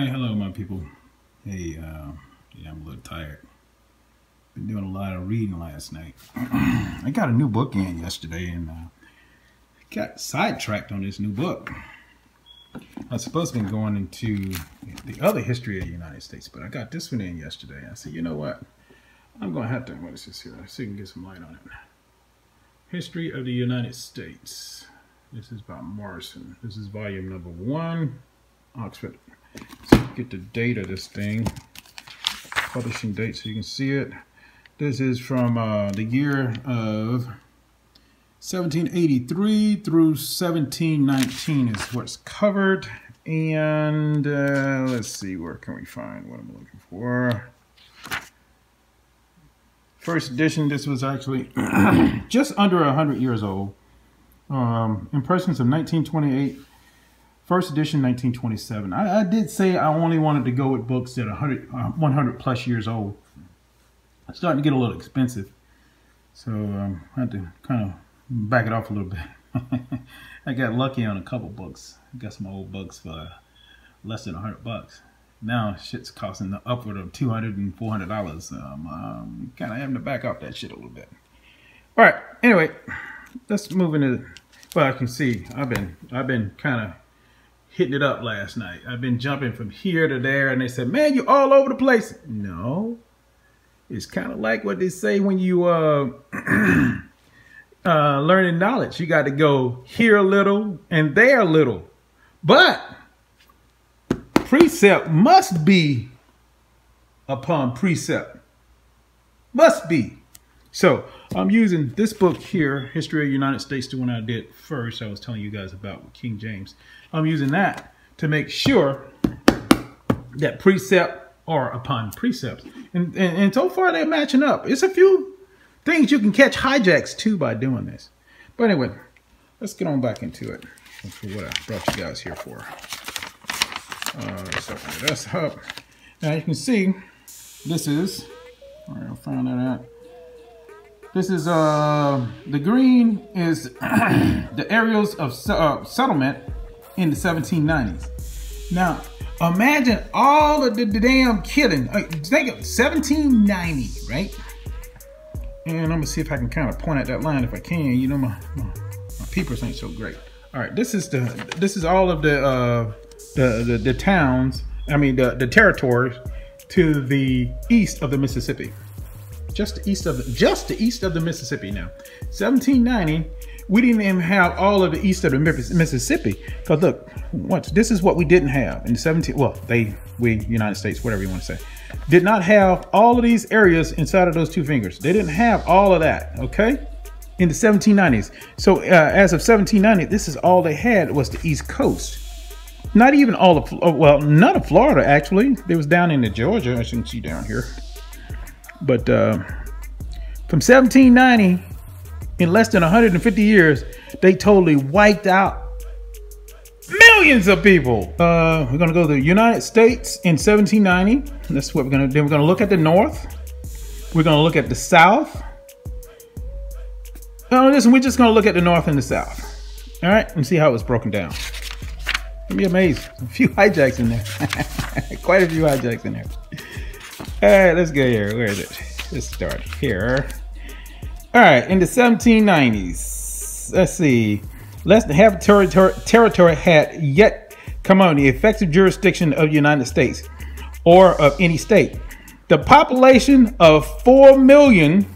Hi, hello my people. Hey, yeah, I'm a little tired. Been doing a lot of reading last night. I got a new book in yesterday and got sidetracked on this new book. I was supposed to be going into the other history of the United States, but I got this one in yesterday. I said, you know what? I'm going to have to, what is this here? So you can get some light on it. History of the United States. This is by Morrison. This is volume number 1, Oxford. So get the date of this thing, publishing date, so you can see it. This is from the year of 1783 through 1719 is what's covered. And let's see, where can we find what I'm looking for? First edition, this was actually just under 100 years old. Impressions of 1928. First edition, 1927. I did say I only wanted to go with books that are 100 plus years old. It's starting to get a little expensive. So I had to kind of back it off a little bit. I got lucky on a couple books. I got some old books for less than $100. Now shit's costing the upward of $200 and $400. I'm kind of having to back off that shit a little bit. All right. Anyway, let's move into. Well, I can see I've been kind of hitting it up last night. I've been jumping from here to there, and they said, "Man, you're all over the place." No, it's kind of like what they say when you learning knowledge. You got to go here a little and there a little, but precept must be upon precept. Must be. So I'm using this book here, History of the United States, the one I did first. I was telling you guys about King James. I'm using that to make sure that precept are upon precepts. And so far they're matching up. It's a few things you can catch hijacks too by doing this. But anyway, let's get on back into it. That's what I brought you guys here for. So that's up. Now you can see this is, all right, I'll find that out. This is, the green is the areas of settlement in the 1790s. Now, imagine all of the damn killing. Think of 1790, right? And I'm gonna see if I can kind of point at that line if I can. You know, my peepers ain't so great. All right, this is all of the towns. I mean the territories to the east of the Mississippi. Just the east of the Mississippi. Now, 1790, we didn't even have all of the east of the Mississippi. Because look, this is what we didn't have in the United States, whatever you want to say, did not have all of these areas inside of those two fingers. They didn't have all of that, okay, in the 1790s. So as of 1790, this is all they had was the East Coast. Not even all of, well, none of Florida actually. They was down into Georgia, as you can see down here. But from 1790, in less than 150 years, they totally wiped out millions of people. We're going to go to the United States in 1790. That's what we're going to do. We're going to look at the North. We're going to look at the South. No, listen, we're just going to look at the North and the South. All right, and see how it was broken down. It'll be amazing. A few hijacks in there. Quite a few hijacks in there. All right, let's go here. Where is it? Let's start here. All right, in the 1790s, let's see. Less than half the territory had yet come under the effective jurisdiction of the United States or of any state. The population of 4 million.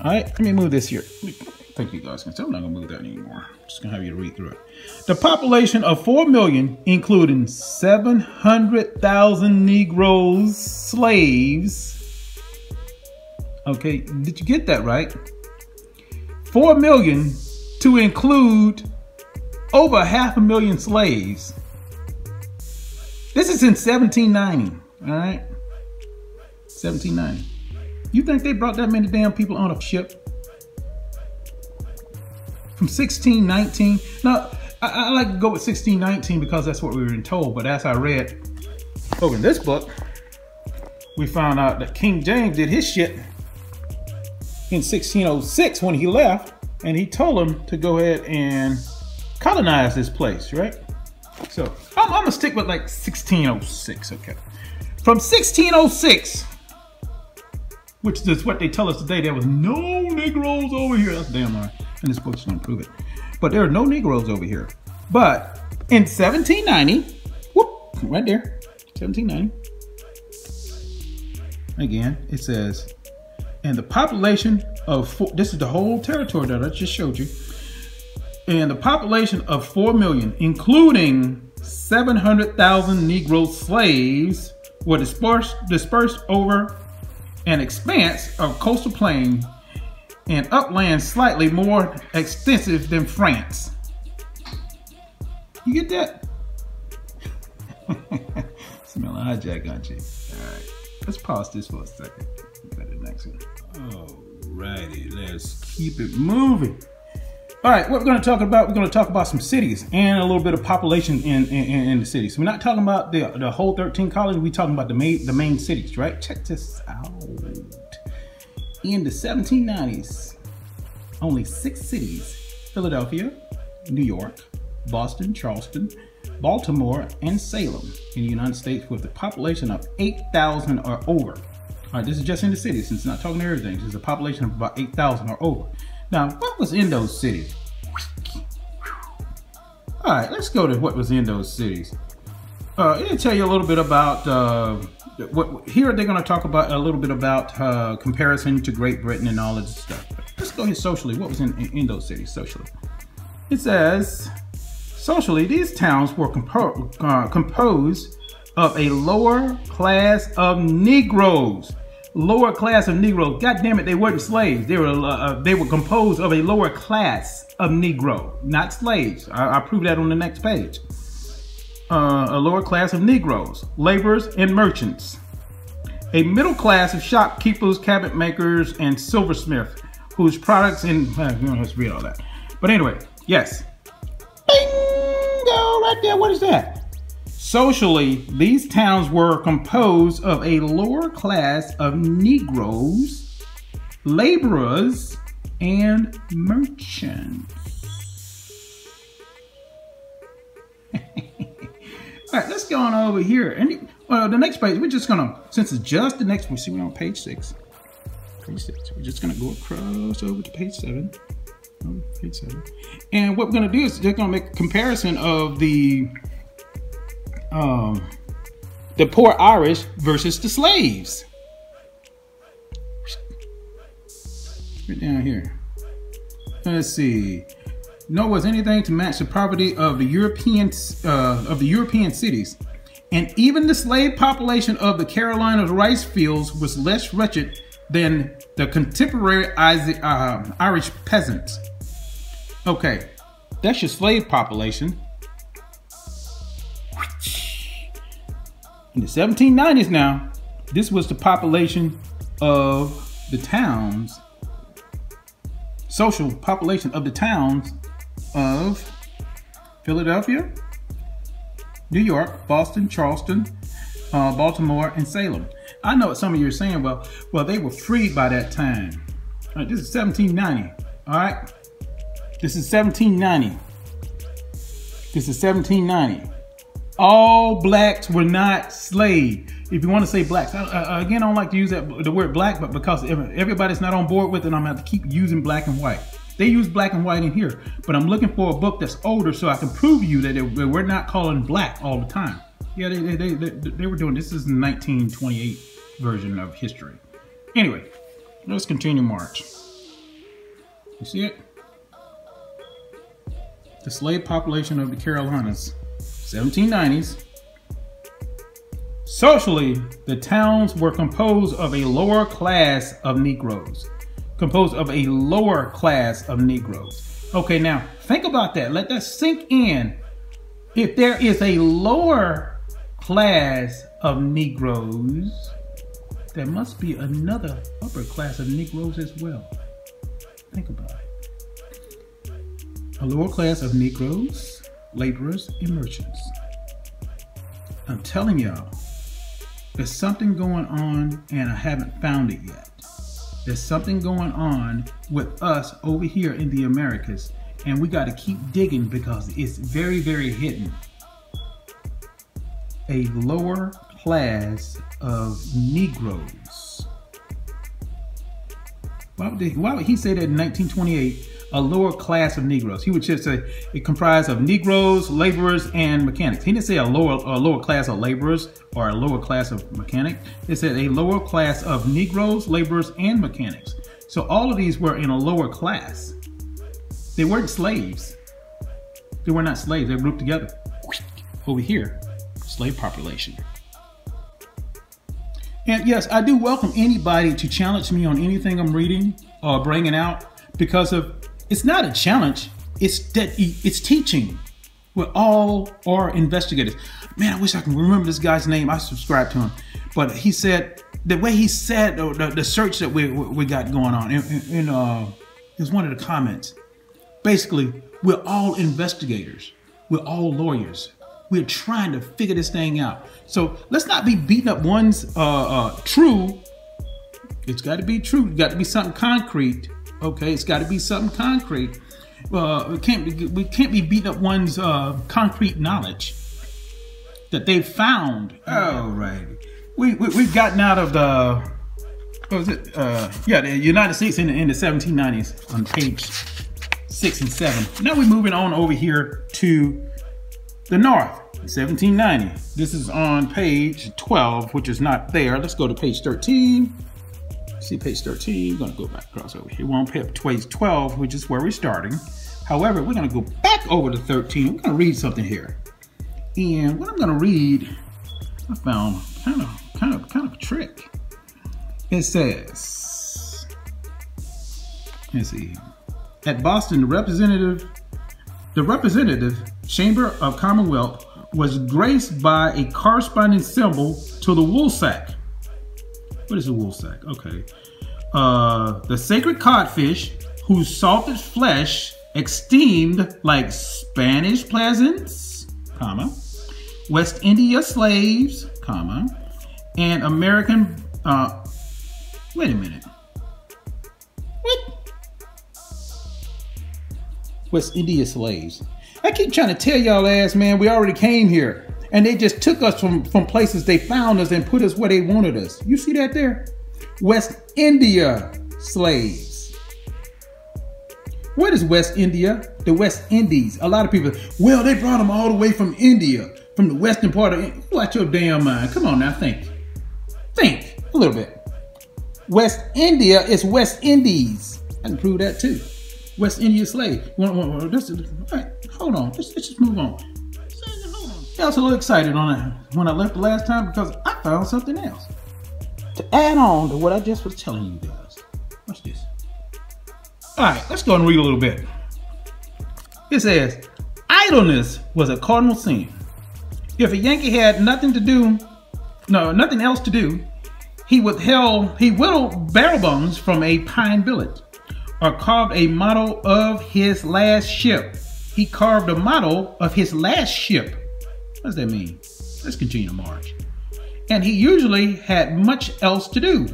All right, let me move this here. I think you guys can tell I'm not going to move that anymore. I'm just going to have you read through it. The population of 4 million, including 700,000 Negroes, slaves. Okay, did you get that right? 4 million to include over 500,000 slaves. This is in 1790, all right? 1790. You think they brought that many damn people on a ship? From 1619? Now, I like to go with 1619 because that's what we were told, but as I read over in this book, we found out that King James did his shit in 1606 when he left, and he told them to go ahead and colonize this place, right? So I'm gonna stick with like 1606, okay? From 1606, which is what they tell us today, there was no Negroes over here. That's damn lie, and this book's don't prove it. But there are no Negroes over here. But in 1790, whoop, right there, 1790, again, it says, and the population of, this is the whole territory that I just showed you, and the population of 4 million, including 700,000 Negro slaves, were dispersed over an expanse of coastal plain and upland slightly more extensive than France. You get that? Smell a hijack, aren't you? All right, let's pause this for a second. Go to the next one. Alrighty, let's keep it moving. All right, what we're going to talk about, we're going to talk about some cities and a little bit of population in the cities. We're not talking about the whole 13 colonies. We're talking about the main cities, right? Check this out. In the 1790s, only 6 cities, Philadelphia, New York, Boston, Charleston, Baltimore, and Salem in the United States with a population of 8,000 or over. All right, this is just in the cities, since it's not talking to everything. This is a population of about 8,000 or over. Now, what was in those cities? All right, let's go to what was in those cities. It'll tell you a little bit about here they're going to talk about a little bit about comparison to Great Britain and all of this stuff. Let's go here socially. What was in those cities socially? It says, socially, these towns were composed of a lower class of Negroes. Lower class of Negroes. God damn it, they weren't slaves. They were composed of a lower class of Negro, not slaves. I'll prove that on the next page. A lower class of Negroes, laborers, and merchants. A middle class of shopkeepers, cabinet makers, and silversmiths, whose products in let's read all that. But anyway, yes. Bingo, right there. What is that? Socially, these towns were composed of a lower class of Negroes, laborers, and merchants. All right, let's go on over here. And the next page, we're just gonna, since it's just the next one, see, we're on page 6. Page 6. We're just gonna go across over to page 7. Page 7. And what we're gonna do is just gonna make a comparison of the poor Irish versus the slaves. Right down here. Let's see. Nor was anything to match the poverty of the European cities, and even the slave population of the Carolina rice fields was less wretched than the contemporary Irish peasants. Okay, that's your slave population. In the 1790s now, this was the population of the towns, social population of the towns of Philadelphia, New York, Boston, Charleston, Baltimore, and Salem. I know what some of you are saying, well, they were freed by that time. All right, this is 1790, all right? This is 1790. This is 1790. All blacks were not slaves. If you want to say blacks, again, I don't like to use the word black, but because everybody's not on board with it, I'm going to have to keep using black and white. They use black and white in here, but I'm looking for a book that's older so I can prove to you that we're not calling black all the time. Yeah, they were doing this. Is the 1928 version of history. Anyway, let's continue march. You see it? The slave population of the Carolinas, 1790s. Socially, the towns were composed of a lower class of Negroes. Composed of a lower class of Negroes. Okay, now think about that. Let that sink in. If there is a lower class of Negroes, there must be another upper class of Negroes as well. Think about it. A lower class of Negroes, laborers, and merchants. I'm telling y'all, there's something going on and I haven't found it yet. There's something going on with us over here in the Americas, and we got to keep digging because it's very, very hidden. a lower class of Negroes. Why would he say that in 1928? A lower class of Negroes. He would just say it comprised of Negroes, laborers, and mechanics. He didn't say a lower class of laborers or a lower class of mechanics. It said a lower class of Negroes, laborers, and mechanics. So all of these were in a lower class. They weren't slaves. They were not slaves. They were grouped together. Over here, slave population. And yes, I do welcome anybody to challenge me on anything I'm reading or bringing out, because it's not a challenge. It's teaching. We all are investigators. Man, I wish I can remember this guy's name. I subscribe to him, but he said the way he said the search that we got going on. It was one of the comments. Basically, we're all investigators. We're all lawyers. We're trying to figure this thing out. So let's not be beating up one's true. It's got to be true. It's got to be something concrete. Okay, it's got to be something concrete. We can't be beating up one's concrete knowledge that they've found. All right, we've gotten out of the the United States in the 1790s on page 6 and 7. Now we're moving on over here to the North, 1790. This is on page 12, which is not there. Let's go to page 13. See page 13, we're gonna go back across over here. We're on page 12, which is where we're starting. However, we're gonna go back over to 13. We're gonna read something here. And what I'm gonna read, I found kind of a trick. It says, let's see, at Boston, the representative Chamber of Commonwealth was graced by a corresponding symbol to the woolsack. What is a woolsack? Okay. The sacred codfish, whose salted flesh esteemed like Spanish peasants, comma, West India slaves, comma, and American, wait a minute. What? West India slaves. I keep trying to tell y'all ass, man, we already came here. And they just took us from places they found us and put us where they wanted us. You see that there? West India slaves. What is West India? The West Indies. A lot of people, well, they brought them all the way from India, from the western part of India. Watch your damn mind. Come on now, think. Think a little bit. West India is West Indies. I can prove that too. West India slave. All right, hold on. Let's just move on. I was a little excited on it when I left the last time because I found something else to add on to what I just was telling you guys. Watch this. All right, let's go and read a little bit. It says, idleness was a cardinal sin. If a Yankee had nothing else to do, he whittled barrel bones from a pine billet, or carved a model of his last ship. He carved a model of his last ship. What does that mean? Let's continue to march. And he usually had much else to do.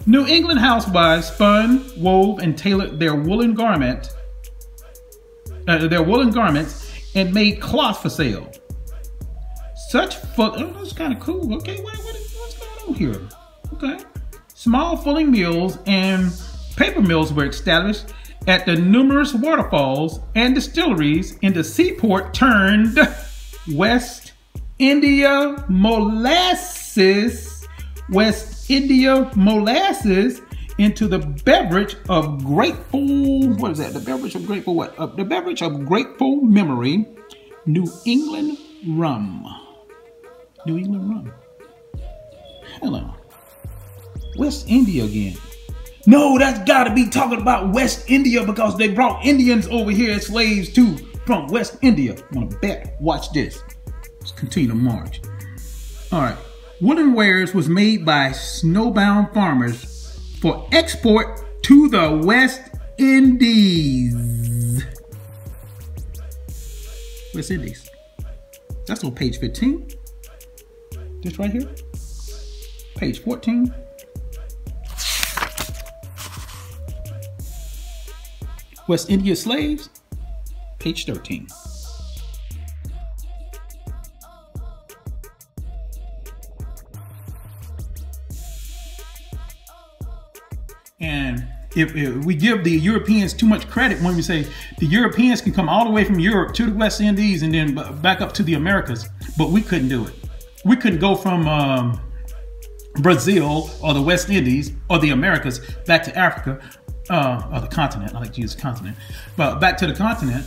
New England housewives spun, wove, and tailored their woolen garments and made cloth for sale. That's kind of cool. Okay, what's going on here? Okay. Small fulling mills and paper mills were established at the numerous waterfalls and distilleries in the seaport turned West India molasses into the beverage of grateful, what is that? The beverage of grateful what? The beverage of grateful memory, New England rum. New England rum. Hello. West India again. No, that's gotta be talking about West India because they brought Indians over here as slaves too from West India. I'm gonna bet. Watch this. Let's continue to march. All right. Woolen wares was made by snowbound farmers for export to the West Indies. West Indies. That's on page 15. This right here. Page 14. West India slaves, page 13. And if we give the Europeans too much credit when we say the Europeans can come all the way from Europe to the West Indies and then back up to the Americas, but we couldn't do it. We couldn't go from Brazil or the West Indies or the Americas back to Africa, or the continent. I like to use continent, but back to the continent.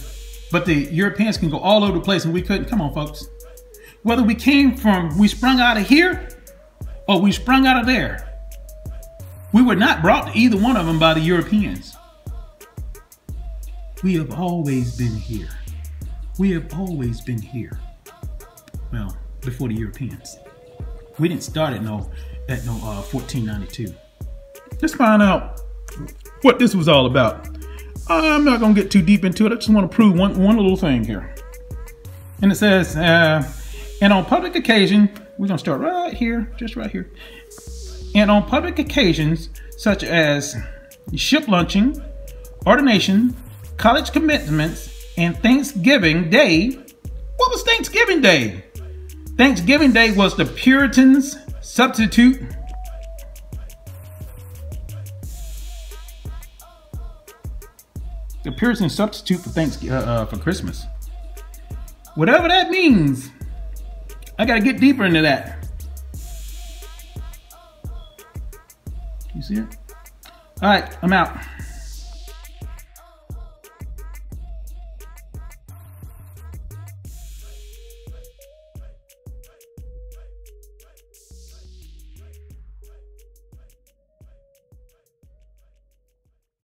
But the Europeans can go all over the place and we couldn't. Come on, folks. Whether we sprung out of here or we sprung out of there, we were not brought to either one of them by the Europeans. We have always been here. We have always been here. Well, before the Europeans. We didn't start at no 1492. Let's find out what this was all about. I'm not gonna get too deep into it. I just want to prove one little thing here. And it says, and on public occasion, we're gonna start right here, just right here. And on public occasions, such as ship launching, ordination, college commencements, and Thanksgiving Day. What was Thanksgiving Day? Thanksgiving Day was the Puritans' substitute. The Puritan substitute for for Christmas. Whatever that means, I gotta get deeper into that. You see it? All right, I'm out.